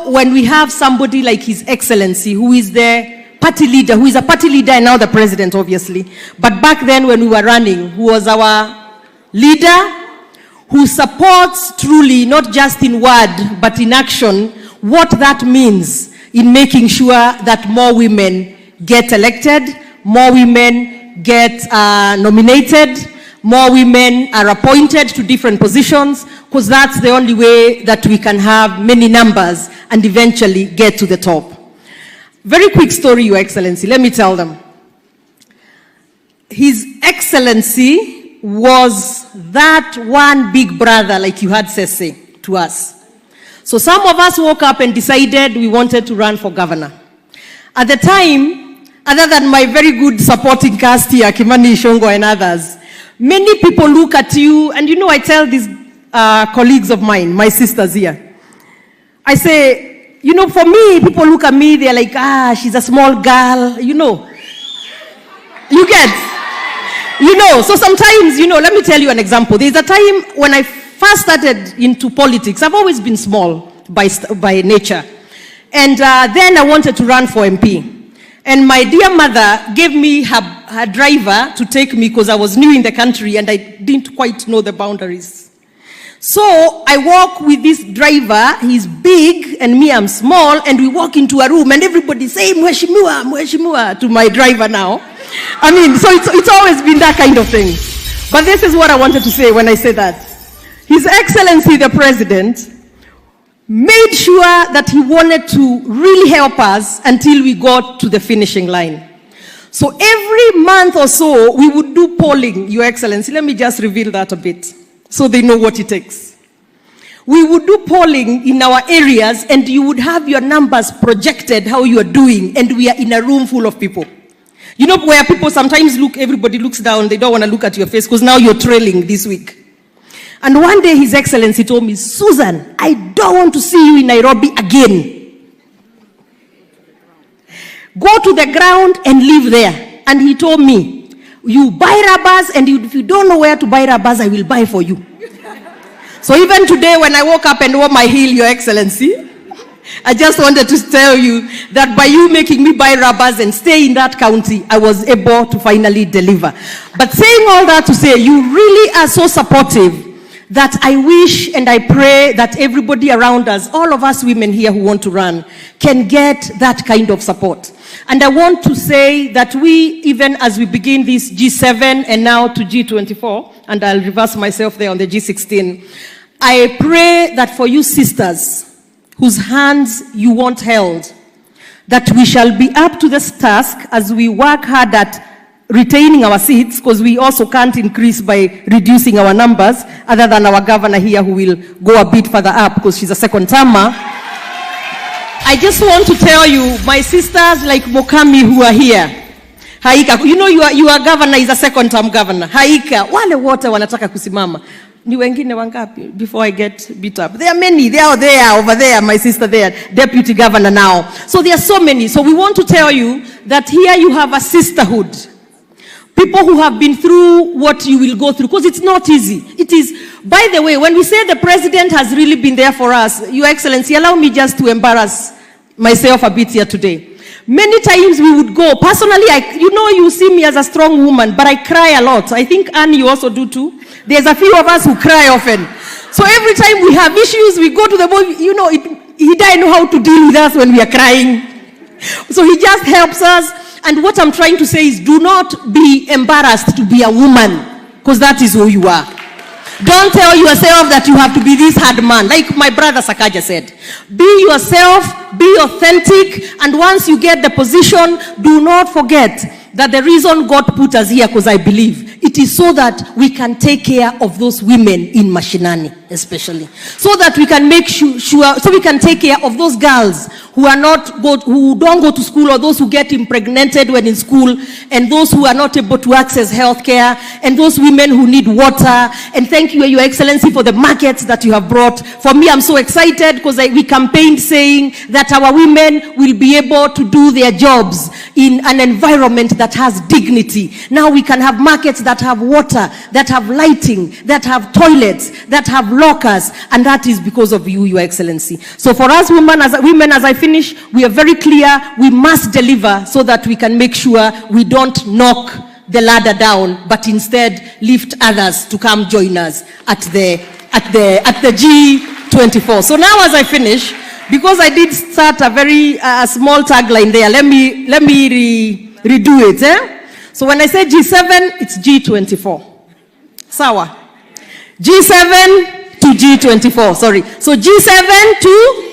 know, when we have somebody like His Excellency, who is the party leader, who is a party leader and now the president, obviously, but back then when we were running, who was our leader, who supports truly, not just in word, but in action, what that means in making sure that more women get elected, more women get nominated, more women are appointed to different positions, because that's the only way that we can have many numbers and eventually get to the top. Very quick story, Your Excellency, let me tell them. His Excellency was that one big brother, like you had say to us. So some of us woke up and decided we wanted to run for governor. At the time, other than my very good supporting cast here, Kimani Shongo and others, many people look at you, and you know, I tell these colleagues of mine, my sisters here, I say, you know, for me, people look at me, they're like, she's a small girl, you know. You get, you know, so sometimes, you know, let me tell you an example. There's a time when I first started into politics, I've always been small by nature. And then I wanted to run for MP. And my dear mother gave me her driver to take me because I was new in the country and I didn't quite know the boundaries. So I walk with this driver, he's big and me, I'm small, and we walk into a room and everybody say, Mheshimiwa, Mheshimiwa, to my driver now. I mean, so it's always been that kind of thing. But this is what I wanted to say when I say that. His Excellency the President made sure that he wanted to really help us until we got to the finishing line. So every month or so, we would do polling, Your Excellency. Let me just reveal that a bit, so they know what it takes. We would do polling in our areas, and you would have your numbers projected, how you are doing, and we are in a room full of people. You know, where people sometimes look, everybody looks down, they don't want to look at your face, because now you're trailing this week. And one day His Excellency told me, Susan, I don't want to see you in Nairobi again. Go to the ground and live there. And he told me, you buy rubbers, and if you don't know where to buy rubbers, I will buy for you. So even today when I woke up and wore my heel, Your Excellency, I just wanted to tell you that by you making me buy rubbers and stay in that county, I was able to finally deliver. But saying all that to say, you really are so supportive that I wish and I pray that everybody around us, all of us women here who want to run, can get that kind of support. And I want to say that we, even as we begin this G7 and now to G24, and I'll reverse myself there on the G16, I pray that for you sisters, whose hands you want held, that we shall be up to this task as we work hard at retaining our seats, because we also can't increase by reducing our numbers, other than our governor here who will go a bit further up because she's a second termer. I just want to tell you, my sisters like Mokami who are here, Haika, you know your governor is a second term governor. Haika, wale wote wanataka kusimama. Ni wengine wangapi before I get beat up? There are many. They are there, over there, my sister there, deputy governor now. So there are so many. So we want to tell you that here you have a sisterhood. People who have been through what you will go through, because it's not easy. It is, by the way, when we say the president has really been there for us, Your Excellency, allow me just to embarrass myself a bit here today. Many times we would go, personally, you know, you see me as a strong woman, but I cry a lot. I think, Anne, you also do too. There's a few of us who cry often. So every time we have issues, we go to the boy, you know, he doesn't know how to deal with us when we are crying. So he just helps us. And what I'm trying to say is, do not be embarrassed to be a woman, because that is who you are. Don't tell yourself that you have to be this hard man. Like my brother Sakaja said, be yourself, be authentic, and once you get the position, do not forget that the reason God put us here, because I believe, it is so that we can take care of those women in Mashinani, especially. So that we can make sure, so we can take care of those girls who don't go to school, or those who get impregnated when in school, and those who are not able to access health care, and those women who need water. And thank you, Your Excellency, for the markets that you have brought. For me, I'm so excited because we campaigned saying that our women will be able to do their jobs in an environment that has dignity. Now we can have markets that have water, that have lighting, that have toilets, that have lockers, and that is because of you, Your Excellency. So for us women, as I finish, we are very clear, we must deliver so that we can make sure we don't knock the ladder down, but instead lift others to come join us at the G24. So now as I finish, because I did start a very small tagline there, let me redo it. So when I say G7, it's G24. Sawa. G7 to G24, sorry. So G7 to